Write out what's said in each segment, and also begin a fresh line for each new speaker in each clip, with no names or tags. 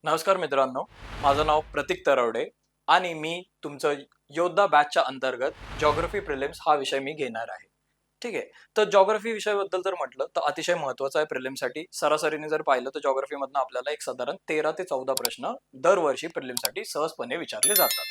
नमस्कार मित्रांनो, माझं नाव प्रतीक तरवडे आणि मी तुमचं योद्धा बॅचच्या अंतर्गत जॉग्राफी प्रिलिम्स हा विषय मी घेणार आहे. ठीक आहे. तर जॉग्राफी विषयाबद्दल जर म्हटलं तर अतिशय महत्त्वाचा आहे प्रिलिम्ससाठी. सरासरीने जर पाहिलं तर जॉग्राफीमधनं आपल्याला एक साधारण 13 ते 14 प्रश्न दरवर्षी प्रिलिम्ससाठी सहजपणे विचारले जातात.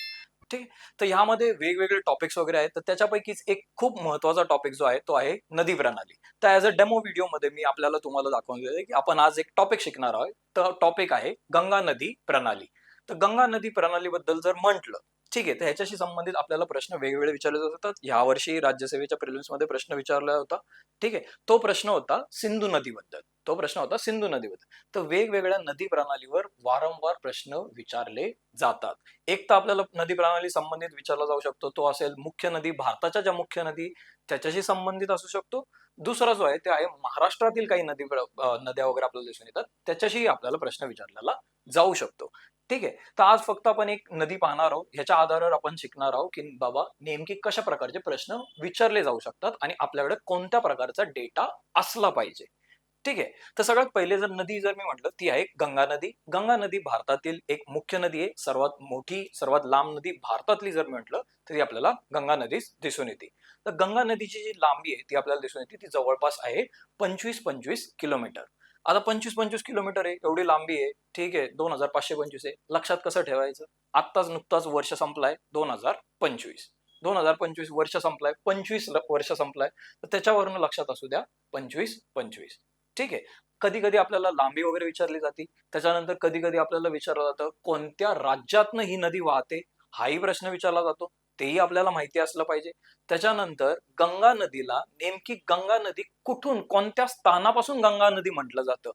ठीक आहे. तर ह्यामध्ये वेगवेगळे टॉपिक्स वगैरे आहेत. तर त्याच्यापैकीच एक खूप महत्त्वाचा टॉपिक जो आहे तो आहे नदी प्रणाली. तर ॲज अ डेमो व्हिडिओमध्ये मी तुम्हाला दाखवून देतो की आपण आज एक टॉपिक शिकणार आहोत. तर टॉपिक आहे गंगा नदी प्रणाली. तर गंगा नदी प्रणालीबद्दल जर म्हटलं, ठीक आहे, तर ह्याच्याशी संबंधित आपल्याला प्रश्न वेगवेगळे विचारले जात होतात. यावर्षी राज्यसेवेच्या प्रिलिम्समध्ये प्रश्न विचारला होता. ठीक आहे. तो प्रश्न होता सिंधू नदीबद्दल. तो प्रश्न होता सिंधू नदीबद्दल. तर वेगवेगळ्या नदी प्रणालीवर वारंवार प्रश्न विचारले जातात. एक तर आपल्याला नदी प्रणाली संबंधित विचारला जाऊ शकतो, तो असेल मुख्य नदी, भारताच्या ज्या मुख्य नदी त्याच्याशी संबंधित असू शकतो. दुसरा जो आहे ते आहे महाराष्ट्रातील काही नद्या वगैरे आपल्याला दिसून येतात, त्याच्याशी आपल्याला प्रश्न विचारलेला जाऊ शकतो. ठीक आहे. तर आज फक्त आपण एक नदी पाहणार आहोत. ह्याच्या आधारावर आपण शिकणार आहोत की बाबा नेमकी कशा प्रकारचे प्रश्न विचारले जाऊ शकतात आणि आपल्याकडे कोणत्या प्रकारचा डेटा असला पाहिजे. ठीक आहे. तर सगळ्यात पहिले जर नदी जर मी म्हटलं ती आहे गंगा नदी. गंगा नदी भारतातील एक मुख्य नदी आहे. सर्वात मोठी, सर्वात लांब नदी भारतातली जर म्हटलं तरी आपल्याला गंगा नदी दिसून येते. तर गंगा नदीची जी लांबी आहे ती आपल्याला दिसून येते. ती जवळपास आहे 25-25 किलोमीटर. आता 25-25 किलोमीटर आहे, एवढी लांबी आहे. ठीक आहे. 2525 आहे. लक्षात कसं ठेवायचं? आत्ताच नुकताच वर्ष संपलाय 2025. 2025 वर्ष संपलाय, 25 वर्ष संपलाय. तर त्याच्यावरून लक्षात असू द्या 25-25. ठीक आहे. कधी-कधी आपल्याला लांबी वगैरे विचारली जाते. त्याच्यानंतर कधी-कधी आपल्याला विचारलं जातं, कोणत्या राज्यातनं ही नदी वाहते? हाही प्रश्न विचारला जातो. तेही आपल्याला माहिती असलं पाहिजे. त्याच्यानंतर गंगा नदीला नेमकी गंगा नदी कुठून, कोणत्या स्थानापासून गंगा नदी म्हटलं जातं?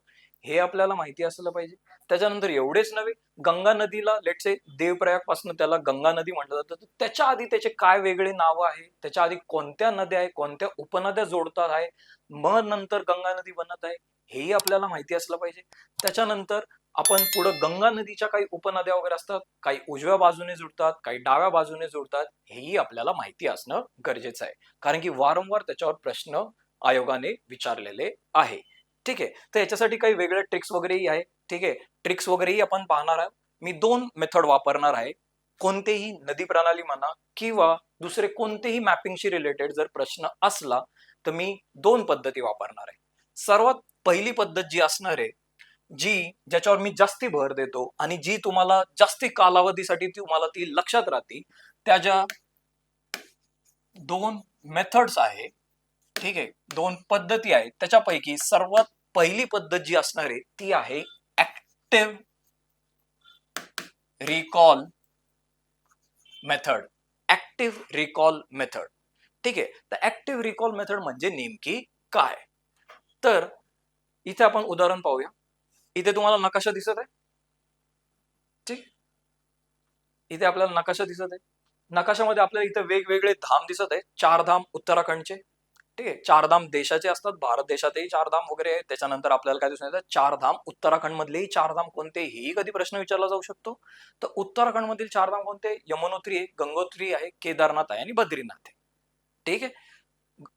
हे आपल्याला माहिती असलं पाहिजे. त्याच्यानंतर एवढेच नव्हे, गंगा नदीला लेट्स से देवप्रयागपासून त्याला गंगा नदी म्हटलं जातं. तर त्याच्या आधी त्याचे काय वेगळे नावं आहे? त्याच्या आधी कोणत्या नद्या आहेत? कोणत्या उपनद्या जोडतात आहे? मग नंतर गंगा नदी बनत आहे, हेही आपल्याला माहिती असलं पाहिजे. त्याच्यानंतर आपण पुढं गंगा नदीच्या काही उपनद्या वगैरे असतात, काही उजव्या बाजूने जुडतात, काही डाव्या बाजूने जुडतात, हेही आपल्याला माहिती असणं गरजेचं आहे. कारण की वारंवार त्याच्यावर प्रश्न आयोगाने विचारलेले आहे. ठीक आहे. तर याच्यासाठी काही वेगळ्या ट्रिक्स वगैरेही आहे. ठीक आहे. ट्रिक्स वगैरेही आपण पाहणार आहोत. मी 2 मेथड वापरणार आहे. कोणतेही नदी प्रणाली म्हणा किंवा दुसरे कोणतेही मॅपिंगशी रिलेटेड जर प्रश्न असला तर मी 2 पद्धती वापरणार आहे. सर्वात पहिली पद्धत जी असणार आहे, ज्याच्यावर मी जास्ती भर देतो आणि जी तुम्हाला जास्ती कालावधीसाठी तुम्हाला ती लक्षात राहते, त्या ज्या 2 मेथड्स आहे, ठीक आहे, 2 पद्धती आहेत, त्याच्यापैकी सर्वात पहिली पद्धत जी असणार आहे ती आहे active recall method. Active recall method. ठीक आहे. तर ऍक्टिव्ह रिकॉल मेथड म्हणजे नेमकी काय? तर इथे आपण उदाहरण पाहूया. इथे तुम्हाला नकाशा दिसत आहे. ठीक. इथे आपल्याला नकाशा दिसत आहे. नकाशामध्ये आपल्याला इथे वेगवेगळे धाम दिसत आहेत. 4 धाम उत्तराखंडचे. ठीक आहे. 4 धाम देशाचे असतात. भारत देशातही 4 धाम वगैरे आहेत. त्याच्यानंतर आपल्याला काय दिसून येतं, 4 धाम उत्तराखंड मधलेही 4 धाम कोणते, हेही कधी प्रश्न विचारला जाऊ शकतो. तर उत्तराखंड मधील 4 धाम कोणते? यमुनोत्री आहे, गंगोत्री आहे, केदारनाथ आहे आणि बद्रीनाथ आहे. ठीक आहे.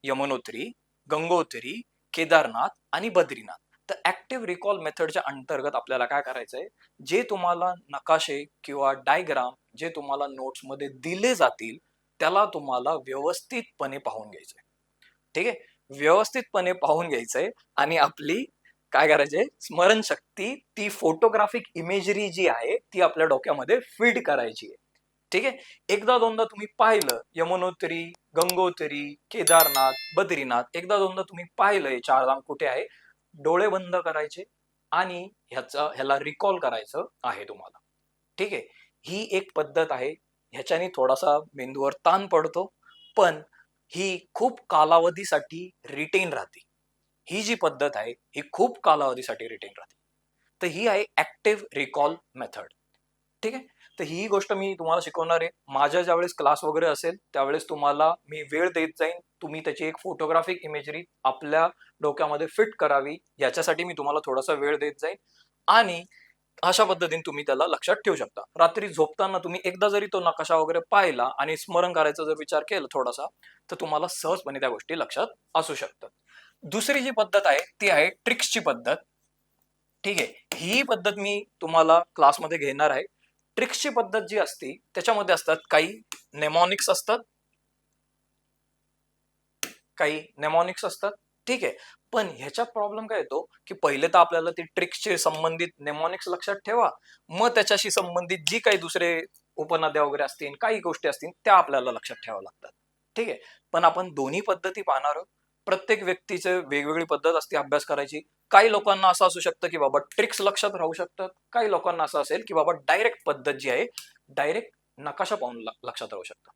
यमुनोत्री, गंगोत्री, केदारनाथ आणि बद्रीनाथ. तर ऍक्टिव्ह रिकॉल मेथडच्या अंतर्गत आपल्याला काय करायचंय, जे तुम्हाला नकाशे किंवा डायग्राम जे तुम्हाला नोट्स मध्ये दिले जातील त्याला तुम्हाला व्यवस्थितपणे पाहून घ्यायचंय. ठीक आहे. व्यवस्थितपणे पाहून घ्यायचंय आणि आपली काय करायचंय, स्मरणशक्ती ती फोटोग्राफिक इमेजरी जी आहे ती आपल्या डोक्यामध्ये फीड करायची आहे. ठीक आहे. एकदा दोनदा तुम्ही पाहिलं यमुनोत्री, गंगोत्री, केदारनाथ, बद्रीनाथ, एकदा दोनदा तुम्ही पाहिलंय 4 धाम कुठे आहे, डोळे बंद करायचे आणि ह्याला रिकॉल करायचं आहे तुम्हाला. ठीक आहे. ही एक पद्धत आहे. ह्याच्याने थोडासा मेंदूवर ताण पडतो, पण ही खूप कालावधीसाठी रिटेन राहते. ही जी पद्धत आहे ही खूप कालावधीसाठी रिटेन राहते. तर ही आहे ऍक्टिव्ह रिकॉल मेथड. ठीक आहे. तर ही गोष्ट मी तुम्हाला शिकवणार आहे. माझ्या ज्यावेळेस क्लास वगैरे असेल त्यावेळेस तुम्हाला मी वेळ देत जाईन. तुम्ही त्याची एक फोटोग्राफिक इमेजरी आपल्या डोक्यामध्ये फिट करावी, याच्यासाठी मी तुम्हाला थोडासा वेळ देत जाईन आणि अशा पद्धतीने तुम्ही त्याला लक्षात ठेवू शकता. रात्री झोपताना तुम्ही एकदा जरी तो नकाशा वगैरे पाहिला आणि स्मरण करायचा जर विचार केला थोडासा, तर तुम्हाला सहजपणे त्या गोष्टी लक्षात असू शकतात. दुसरी जी पद्धत आहे ती आहे ट्रिक्सची पद्धत. ठीक आहे, ही पद्धत मी तुम्हाला क्लासमध्ये घेणार आहे. ट्रिक्सची पद्धत जी असते त्याच्यामध्ये असतात काही नेमॉनिक्स असतात, काही नेमॉनिक्स असतात. ठीक आहे, पण ह्याच्यात प्रॉब्लेम काय येतो की पहिले तर आपल्याला ती ट्रिक्सचे संबंधित नेमॉनिक्स लक्षात ठेवा, मग त्याच्याशी संबंधित जी काही दुसरे उपनद्या वगैरे असतील, काही गोष्टी असतील त्या आपल्याला लक्षात ठेवाव्या लागतात. ठीक आहे, पण आपण दोन्ही पद्धती पाहणार आहोत. प्रत्येक व्यक्तीचे वेगवेगळी पद्धत असते अभ्यास करायची. काही लोकांना असं असू शकतं की बाबा ट्रिक्स लक्षात राहू शकतात, काही लोकांना असं असेल की बाबा डायरेक्ट पद्धत जी आहे डायरेक्ट नकाशा पाहून लक्षात राहू शकतं.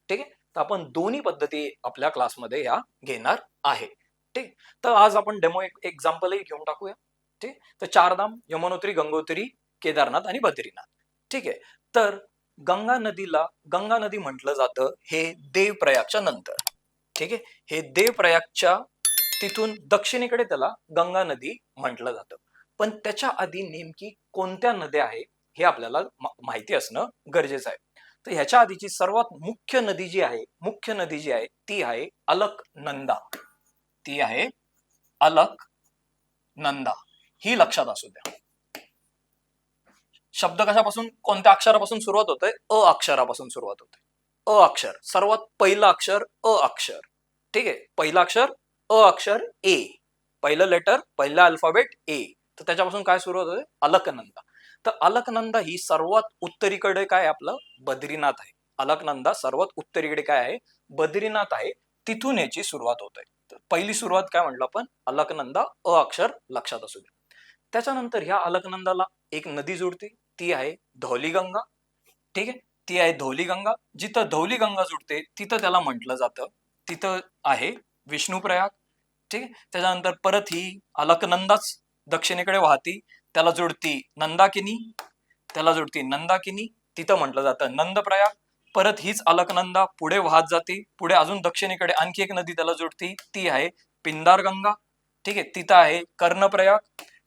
ठीक आहे, तर आपण दोन्ही पद्धती आपल्या क्लासमध्ये या घेणार आहे. ठीक, तर आज आपण डेमो एक्झाम्पलही घेऊन टाकूया. ठीक, तर चारधाम यमुनोत्री, गंगोत्री, केदारनाथ आणि बद्रीनाथ. ठीक आहे, तर गंगा नदी म्हटलं जातं हे देवप्रयागच्या नंतर. ठीक आहे, हे देवप्रयागच्या तिथून दक्षिणेकडे त्याला गंगा नदी म्हटलं जातं. पण त्याच्या आधी नेमकी कोणत्या नद्या आहे हे आपल्याला माहिती असणं गरजेचं आहे. तर ह्याच्या आधीची सर्वात मुख्य नदी जी आहे ती आहे अलकनंदा. ती आहे अलकनंदा. ही लक्षात असू द्या. शब्द कशापासून, कोणत्या अक्षरापासून सुरुवात होतोय? अ अक्षरापासून सुरुवात होते. अ अक्षर, सर्वात पहिलं अक्षर अ अक्षर. ठीक आहे, पहिलं अक्षर अ अक्षर ए, पहिलं लेटर, पहिलं अल्फाबेट ए. तर त्याच्यापासून काय सुरुवात होते? अलकनंदा. तर अलकनंदा ही सर्वात उत्तरेकडे काय आपलं बद्रीनाथ आहे. अलकनंदा सर्वात उत्तरेकडे काय आहे? बद्रीनाथ आहे. तिथून याची सुरुवात होत आहे. तर पहिली सुरुवात काय म्हटलं आपण? अलकनंदा, अ अक्षर लक्षात असू द्या. त्याच्यानंतर ह्या अलकनंदाला एक नदी जोडते, ती आहे धौलीगंगा. ठीक आहे, ती आहे धौलीगंगा. जिथं धौलीगंगा जुडते तिथं त्याला म्हटलं जातं, तिथं आहे विष्णुप्रयाग. ठीक आहे, त्याच्यानंतर परत ही अलकनंदाच दक्षिणेकडे वाहती, त्याला जोडती नंदाकिनी, तिथं म्हटलं जातं नंदप्रयाग. परत हीच अलकनंदा पुढे वाहत जाते, पुढे अजून दक्षिणेकडे आणखी एक नदी त्याला जोडती, ती आहे पिंदारगंगा. ठीक आहे, तिथं आहे कर्णप्रयाग.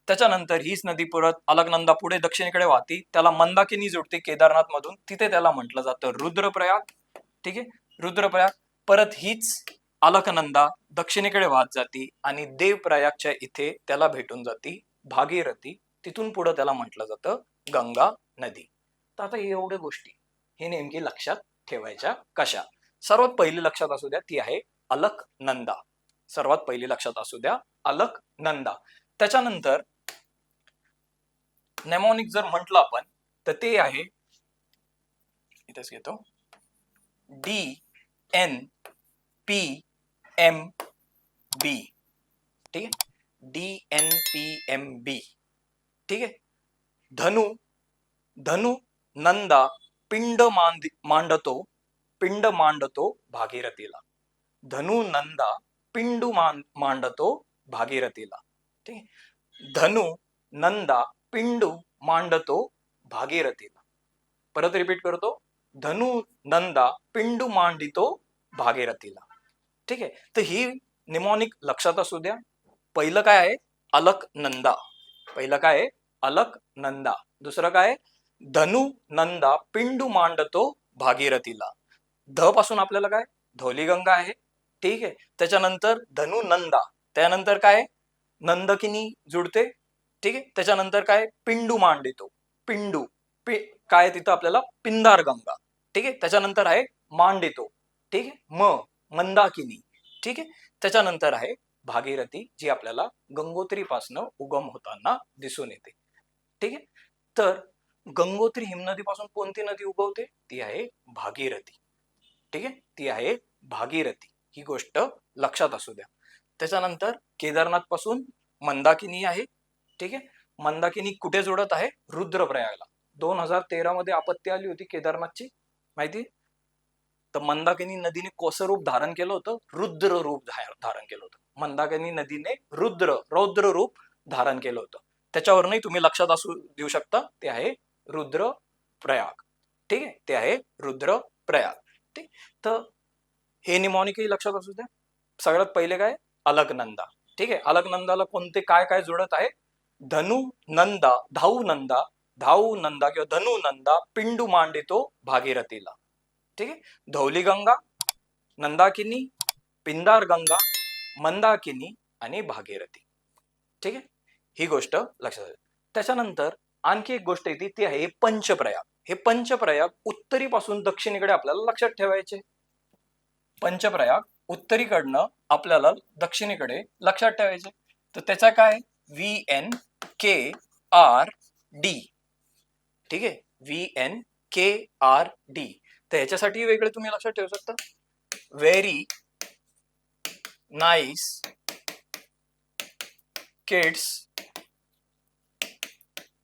त्याच्यानंतर हीच नदी परत अलकनंदा पुढे दक्षिणेकडे वाहती, त्याला मंदाकिनी जोडते केदारनाथ मधून, तिथे त्याला म्हटलं जातं रुद्रप्रयाग. ठीक आहे, रुद्रप्रयाग. परत हीच अलकनंदा दक्षिणेकडे वाहत जाती आणि देवप्रयागच्या इथे त्याला भेटून जाती भागीरथी. तिथून पुढे त्याला म्हटलं जातं गंगा नदी. तर आता एवढ्या गोष्टी हे नेमकी लक्षात ठेवायच्या कशा? सर्वात पहिली लक्षात असू द्या ती आहे अलकनंदा. सर्वात पहिली लक्षात असू द्या अलकनंदा. त्याच्यानंतर नेमॉनिक जर म्हटलं आपण तर ते आहे, इथेच घेतो, डी एन पी एम बी. ठीक आहे, डी एन पी एम बी. ठीक आहे, धनु नंदा पिंड मांडतो भागीरथीला. धनु नंदा मांडतो भागीरथीला. ठीक आहे, धनु नंदा पिंडू मांडतो भागीरथीला. परत रिपीट करतो, धनु नंदा पिंडू मांडितो भागीरथीला. ठीक आहे, तर ही निमॉनिक लक्षात असू द्या. पहिलं काय आहे? अलकनंदा. पहिलं काय आहे? अलकनंदा. दुसरं काय? धनु नंदा पिंडू मांडतो भागीरथीला. ध पासून आपल्याला काय? धौलीगंगा आहे. ठीक आहे, त्याच्यानंतर धनु नंदा, त्यानंतर काय? नंदकिनी जुडते. ठीक आहे, त्याच्यानंतर काय? पिंडू मांडितो. पिंडू काय तिथं आपल्याला पिंदार गंगा. ठीक आहे, त्याच्यानंतर आहे मांडितो. ठीक आहे, मंदाकिनी. ठीक आहे, त्याच्यानंतर आहे भागीरथी, जी आपल्याला गंगोत्रीपासनं उगम होताना दिसून येते. ठीक आहे, तर गंगोत्री हिमनदीपासून कोणती नदी उगवते? ती आहे भागीरथी. ठीक आहे, ती आहे भागीरथी. ही गोष्ट लक्षात असू द्या. त्याच्यानंतर केदारनाथ पासून मंदाकिनी आहे. ठीक आहे, मंदाकिनी कुठे जोडत आहे? रुद्रप्रयागला. 2013 मध्ये आपत्ती आली होती केदारनाथची, माहिती? तर मंदाकिनी नदीने कोसं रूप धारण केलं होतं? रुद्र रूप धारण केलं होतं. मंदाकिनी नदीने रौद्र रूप धारण केलं होतं. त्याच्यावरही तुम्ही लक्षात असू देऊ शकता, ते आहे रुद्रप्रयाग. ठीक आहे, ते आहे रुद्रप्रयाग. ठीक, तर हे निमॉनिकही लक्षात असू द्या. सगळ्यात पहिले काय? अलकनंदा. ठीक आहे, अलकनंदाला कोणते काय काय जोडत आहे? धनु नंदा, धाऊ नंदा किंवा धनु नंदा पिंडू मांडितो भागीरथीला. ठीक आहे, धौलीगंगा, नंदाकिनी, पिंदार गंगा, मंदाकिनी आणि भागीरथी. ठीक आहे, ही गोष्ट लक्षात त्याच्यानंतर आणखी एक गोष्ट येते ती आहे पंचप्रयाग. हे पंचप्रयाग उत्तरेपासून दक्षिणेकडे आपल्याला लक्षात ठेवायचे. पंचप्रयाग उत्तरेकडनं आपल्याला दक्षिणेकडे लक्षात ठेवायचे. तर त्याचा काय VNKRD. ठीक आहे, VNKRD. तर ह्याच्यासाठी वेगळे तुम्ही लक्षात ठेवू शकता. Very nice kids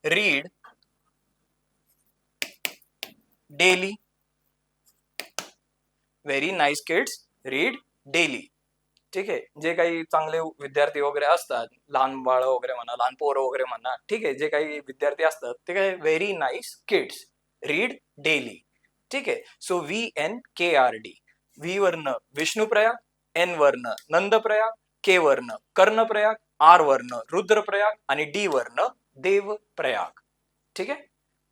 read daily. Very nice kids read daily. ठीक आहे, जे काही चांगले विद्यार्थी वगैरे असतात, लहान बाळ वगैरे म्हणा, लहान पोरं वगैरे म्हणा, ठीक आहे, जे काही विद्यार्थी असतात ते काय very nice kids read daily. ठीक आहे. So VNKRD. व्ही वर्ण विष्णुप्रयाग, N वर्ण नंदप्रयाग, K वर्ण कर्णप्रयाग, R वर्ण रुद्रप्रयाग आणि D वर्ण देवप्रयाग. ठीक आहे,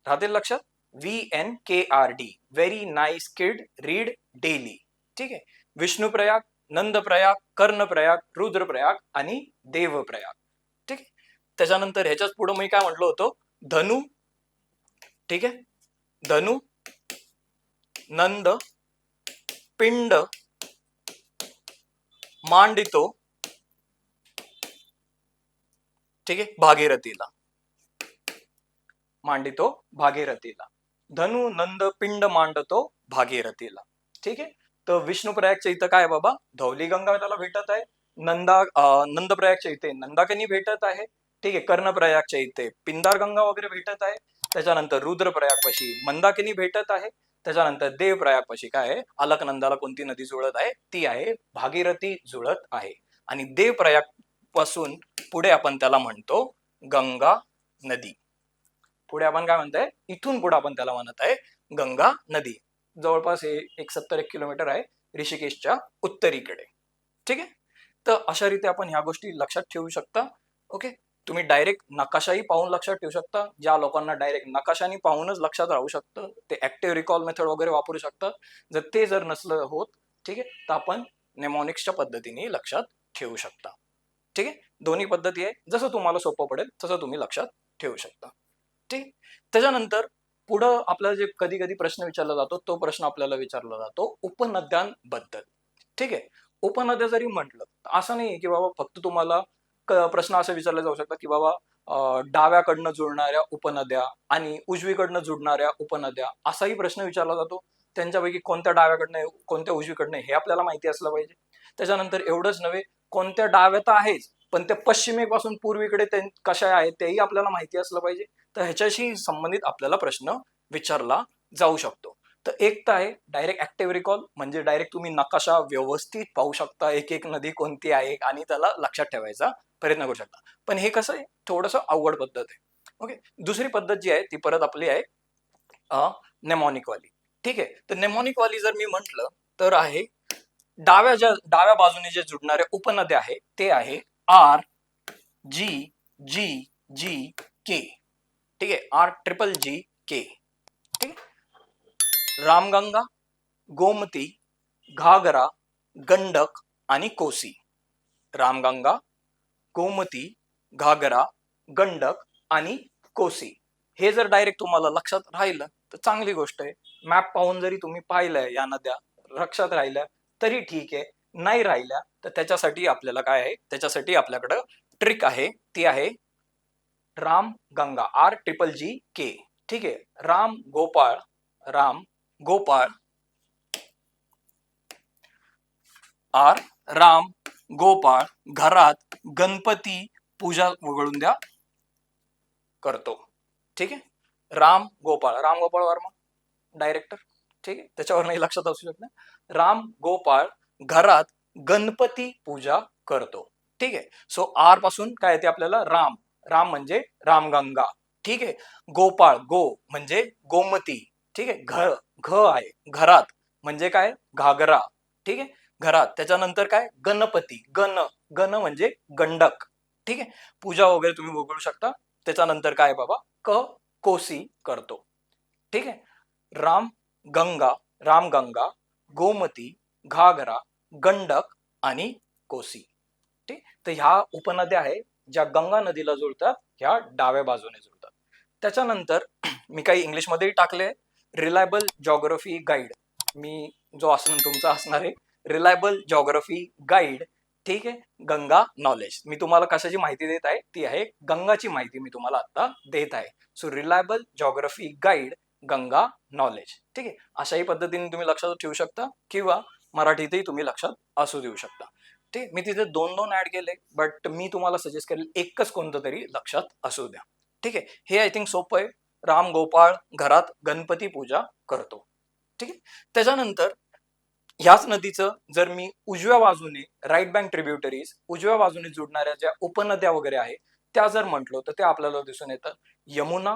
राहतील लक्षात. VNKRD व्हेरी नाईस किड रीड डेली. ठीक आहे, विष्णुप्रयाग, नंदप्रयाग, कर्णप्रयाग, रुद्रप्रयाग आणि देवप्रयाग. ठीक आहे. त्याच्यानंतर ह्याच्याच पुढे मी काय म्हटलं होतो, धनु. ठीक आहे, धनु, नंद, पिंड, मांडितो. ठीक आहे, भागीरथीला. मांडितो भागीरथीला. धनु, नंद, पिंड मांडतो भागीरथीला. ठीक आहे. तर विष्णुप्रयागच्या इथं काय बाबा, धौली गंगा त्याला भेटत आहे. नंदप्रयागच्या इथे नंदाकिनी भेटत आहे. ठीक आहे, कर्णप्रयागच्या इथे पिंदार गंगा वगैरे भेटत आहे. त्याच्यानंतर रुद्रप्रयागपाशी मंदाकिनी भेटत आहे. त्याच्यानंतर देवप्रयागपाशी काय आहे, अलकनंदाला कोणती नदी जुळत आहे, ती आहे भागीरथी जुळत आहे. आणि देवप्रयाग पासून पुढे आपण त्याला म्हणतो गंगा नदी. पुढे आपण काय म्हणताय, इथून पुढे आपण त्याला म्हणत आहे गंगा नदी. जवळपास हे 70-1 किलोमीटर आहे ऋषिकेशच्या उत्तरेकडे. ठीक आहे. तर अशा रीते आपण ह्या गोष्टी लक्षात ठेवू शकता. ओके, तुम्ही डायरेक्ट नकाशाही पाहून लक्षात ठेवू शकता. ज्या लोकांना डायरेक्ट नकाशाने पाहूनच लक्षात राहू शकतं ते ऍक्टिव्ह रिकॉल मेथड वगैरे वापरू शकतात. जर नसलं होत, ठीक आहे, तर आपण नेमॉनिक्सच्या पद्धतीने लक्षात ठेवू शकता. ठीक आहे, दोन्ही पद्धती आहे, जसं तुम्हाला सोपं पडेल तसं तुम्ही लक्षात ठेवू शकता. ठीक. त्याच्यानंतर पुढं आपल्याला जे कधी कधी प्रश्न विचारला जातो, तो प्रश्न आपल्याला विचारला जातो उपनद्यांबद्दल. ठीक आहे, उपनद्या जरी म्हटलं असं नाही की बाबा फक्त तुम्हाला प्रश्न असा विचारला जाऊ शकतात की बाबा डाव्याकडनं जुळणाऱ्या उपनद्या आणि उजवीकडनं जुळणाऱ्या उपनद्या, असाही प्रश्न विचारला जातो. त्यांच्यापैकी कोणत्या डाव्याकडनं कोणत्या उजवीकडनं हे आपल्याला माहिती असलं पाहिजे. त्याच्यानंतर एवढंच नव्हे, कोणत्या डाव्या तर आहेच, पण त्या पश्चिमेपासून पूर्वीकडे कशा आहेत तेही आपल्याला माहिती असलं पाहिजे. तर ह्याच्याशी संबंधित आपल्याला प्रश्न विचारला जाऊ शकतो. तर एक तर आहे डायरेक्ट ऍक्टिव्ह रिकॉल, म्हणजे डायरेक्ट तुम्ही नकाशा व्यवस्थित पाहू शकता, एक एक नदी कोणती आहे आणि त्याला लक्षात ठेवायचा प्रयत्न करू शकता. पण हे कसं आहे, थोडंसं अवघड पद्धत आहे. ओके, दुसरी पद्धत जी आहे ती परत आपली आहे नेमॉनिक वाली. ठीक आहे, तर नेमॉनिक वाली जर मी म्हटलं तर आहे डाव्या बाजूने जे जुडणारे उपनद्या आहे ते आहे RGGGK. ठीक आहे, RGGK. ठीक आहे, रामगंगा, गोमती, घागरा, गंडक आणि कोसी. रामगंगा, गोमती, घागरा, गंडक आणि कोसी. हे जर डायरेक्ट तुम्हाला लक्षात राहिलं तर चांगली गोष्ट आहे. मॅप पाहून जरी तुम्ही पाहिलंय या नद्या लक्षात राहिल्या तरी ठीक आहे, नाही राहिल्या तर त्याच्यासाठी आपल्याला काय आहे, त्याच्यासाठी आपल्याकडं ट्रिक आहे, ती आहे राम गंगा, RGGK. ठीक आहे, राम गोपाळ राम गोपाळ घरात गणपती पूजा वगळून द्या करतो. ठीक आहे, राम गोपाळ वर्मा डायरेक्टर. ठीक आहे, त्याच्यावर नाही लक्षात असू शकत. राम गोपाळ घरात गणपती पूजा करतो. ठीक आहे, सो आर पासून काय येते आपल्याला, राम म्हणजे रामगंगा. ठीक आहे, गोपाळ गो म्हणजे गोमती. ठीक आहे, घ आहे घरात म्हणजे काय, घागरा. ठीक आहे, घरात. त्याच्यानंतर काय, गणपती, गण म्हणजे गंडक. ठीक आहे, पूजा वगैरे तुम्ही बघू शकता. त्याच्यानंतर काय बाबा, कोसी करतो. ठीक आहे, रामगंगा, गोमती, घागरा, गंडक आणि कोसी. ठीक, तर ह्या उपनद्या आहे ज्या गंगा नदीला जुळतात, ह्या डाव्या बाजूने जुळतात. त्याच्यानंतर मी काही इंग्लिशमध्येही टाकले, रिलायबल जॉग्राफी गाईड. मी जो असणार तुमचा असणार आहे रिलायबल जॉग्राफी गाईड. ठीक आहे, गंगा नॉलेज. मी तुम्हाला कशाची माहिती देत आहे, ती आहे गंगाची माहिती मी तुम्हाला आता देत आहे. So reliable geography guide Ganga knowledge. ठीक आहे, अशाही पद्धतीने तुम्ही लक्षात ठेवू शकता किंवा मराठीतही तुम्ही लक्षात असू देऊ शकता. ठीक, मी तिथे दोन दोन ऍड केले, बट मी तुम्हाला सजेस्ट करेल एकच कोणतं तरी लक्षात असू द्या. ठीक आहे, हे आय थिंक सोपं आहे. राम गोपाळ घरात गणपती पूजा करतो. ठीक आहे, त्याच्यानंतर ह्याच नदीचं जर मी उजव्या बाजूने राईट बँक ट्रिब्युटरीज, उजव्या बाजूने जुडणाऱ्या ज्या उपनद्या वगैरे आहे त्या जर म्हटलो तर ते आपल्याला दिसून येतं यमुना,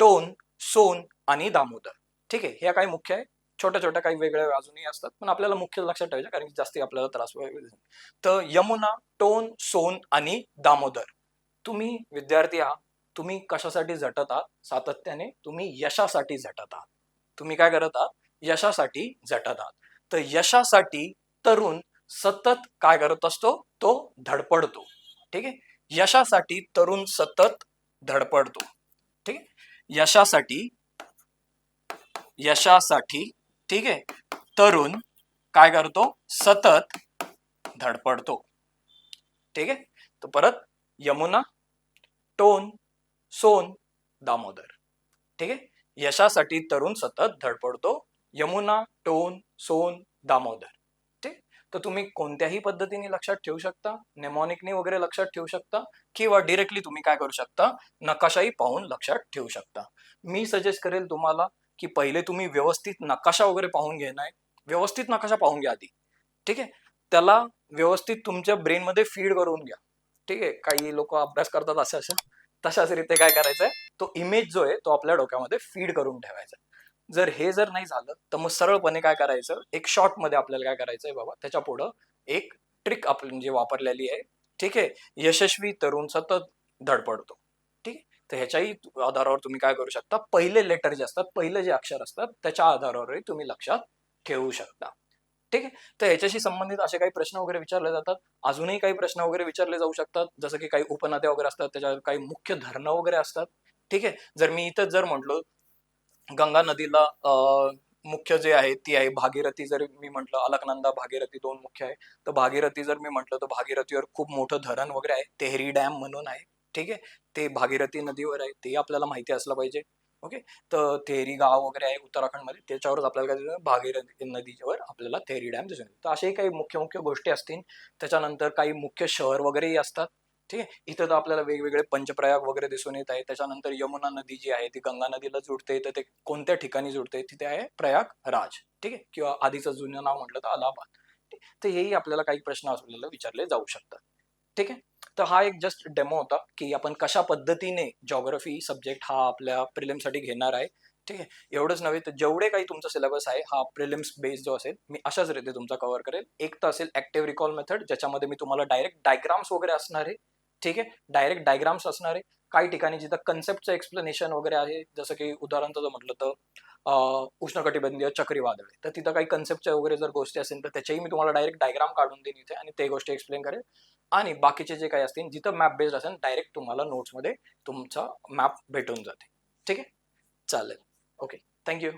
टोन, सोन आणि दामोदर. ठीक आहे, ह्या काही मुख्य आहे. छोट्या छोट्या काही वेगळ्या बाजूनी असतात, पण आपल्याला मुख्य लक्षात ठेवायचं कारण की जास्ती आपल्याला त्रास वगैरे. तर यमुना, टोन, सोन आणि दामोदर. तुम्ही विद्यार्थी आहात, तुम्ही कशासाठी झटत आहात? सातत्याने तुम्ही यशासाठी झटत आहात. तुम्ही काय करत आहात? यशासाठी झटत आहात. तर यशासाठी तरुण सतत काय करत असतो? तो धडपडतो. ठीक आहे, यशासाठी तरुण सतत धडपडतो. ठीक आहे, यशासाठी यशासाठी ठीक आहे तरुण काय करतो? सतत धडपडतो. ठीक आहे, तर परत यमुना, टोन, सोन, दामोदर. ठीक आहे, यशासाठी तरुण सतत धडपडतो. यमुना, टोन, सोन, दामोदर. ठीक, तर तुम्ही कोणत्याही पद्धतीने लक्षात ठेवू शकता, नेमॉनिकने वगैरे लक्षात ठेवू शकता किंवा डिरेक्टली तुम्ही काय करू शकता, नकाशाही पाहून लक्षात ठेवू शकता. मी सजेस्ट करेल तुम्हाला की पहिले तुम्ही व्यवस्थित नकाशा वगैरे पाहून घेणार, व्यवस्थित नकाशा पाहून घ्या आधी. ठीक आहे, त्याला व्यवस्थित तुमच्या ब्रेनमध्ये फीड करून घ्या. ठीक आहे, काही लोक अभ्यास करतात अशा अशा, तशाच रीते काय करायचंय, तो इमेज जो आहे तो आपल्या डोक्यामध्ये फीड करून ठेवायचा. जर नाही झालं तर मग सरळपणे काय करायचं, एक शॉर्ट मध्ये आपल्याला काय करायचंय बाबा, त्याच्या पुढं एक ट्रिक आपण जे वापरलेली आहे. ठीक आहे, यशस्वी तरुण सतत धडपडतो. ठीक आहे, तर ह्याच्याही आधारावर तुम्ही काय करू शकता, पहिले लेटर जे असतात, पहिले जे अक्षर असतात त्याच्या आधारावरही तुम्ही लक्षात ठेवू शकता. ठीक आहे, तर ह्याच्याशी संबंधित असे काही प्रश्न वगैरे विचारले जातात. अजूनही काही प्रश्न वगैरे विचारले जाऊ शकतात, जसं की काही उपनद्या वगैरे असतात, त्याच्यावर काही मुख्य धरणं वगैरे असतात. ठीक आहे, जर मी इथं जर म्हटलो गंगा नदीला मुख्य जे आहे ती आहे भागीरथी. जर मी म्हटलं अलकनंदा, भागीरथी दोन मुख्य आहे. तर भागीरथी जर मी म्हटलं तर भागीरथीवर खूप मोठं धरण वगैरे आहे, तेहरी डॅम म्हणून आहे. ठीक आहे, ते भागीरथी नदीवर आहे, ते आपल्याला माहिती असलं पाहिजे. ओके, तर तेहरी गाव वगैरे आहे उत्तराखंडमध्ये, त्याच्यावरच आपल्याला काय दिसतं, भागीरथी नदीवर आपल्याला तेहरी डॅम दिसून येतो. तर असेही काही मुख्य मुख्य गोष्टी असतील. त्याच्यानंतर काही मुख्य शहर वगैरेही असतात. ठीक आहे, इथं तर आपल्याला वेगवेगळे पंचप्रयाग वगैरे दिसून येत आहे. त्याच्यानंतर यमुना नदी जी आहे ती गंगा नदीला जुडते, तर ते कोणत्या ठिकाणी जुडते, तिथे आहे प्रयागराज. ठीक आहे, किंवा आधीचं जुनं नाव म्हटलं तर अलाहाबाद. तर हेही आपल्याला काही प्रश्न आपल्याला विचारले जाऊ शकतात. ठीक आहे, तर हा एक जस्ट डेमो होता की आपण कशा पद्धतीने जॉग्राफी सब्जेक्ट हा आपल्या प्रिलिम्ससाठी घेणार आहे. ठीक आहे, एवढंच नव्हे तर जेवढे काही तुमचा सिलेबस आहे हा प्रिलिम्स बेस्ड जो असेल, मी अशाच रीते तुमचा कव्हर करेल. एक तर असेल ऍक्टिव्ह रिकॉल मेथड, ज्याच्यामध्ये मी तुम्हाला डायरेक्ट डायग्राम्स वगैरे असणार आहे. ठीक आहे, डायरेक्ट डायग्राम्स असणार आहे. काही ठिकाणी जिथं कन्सेप्टचं एक्सप्लेनेशन वगैरे आहे, जसं की उदाहरणार्थ जर म्हटलं तर उष्णकटिबंधीय चक्रीवादळ आहे, तर तिथं काही कन्सेप्टच्या वगैरे जर गोष्टी असेल तर त्याच्याही मी तुम्हाला डायरेक्ट डायग्राम काढून देईन इथे आणि ते गोष्टी एक्सप्लेन करेल. आणि बाकीचे जे काही असतील जिथं मॅप बेस्ड असेल डायरेक्ट तुम्हाला नोट्समध्ये तुमचा मॅप भेटून जाते. ठीक आहे, चालेल. Okay, thank you.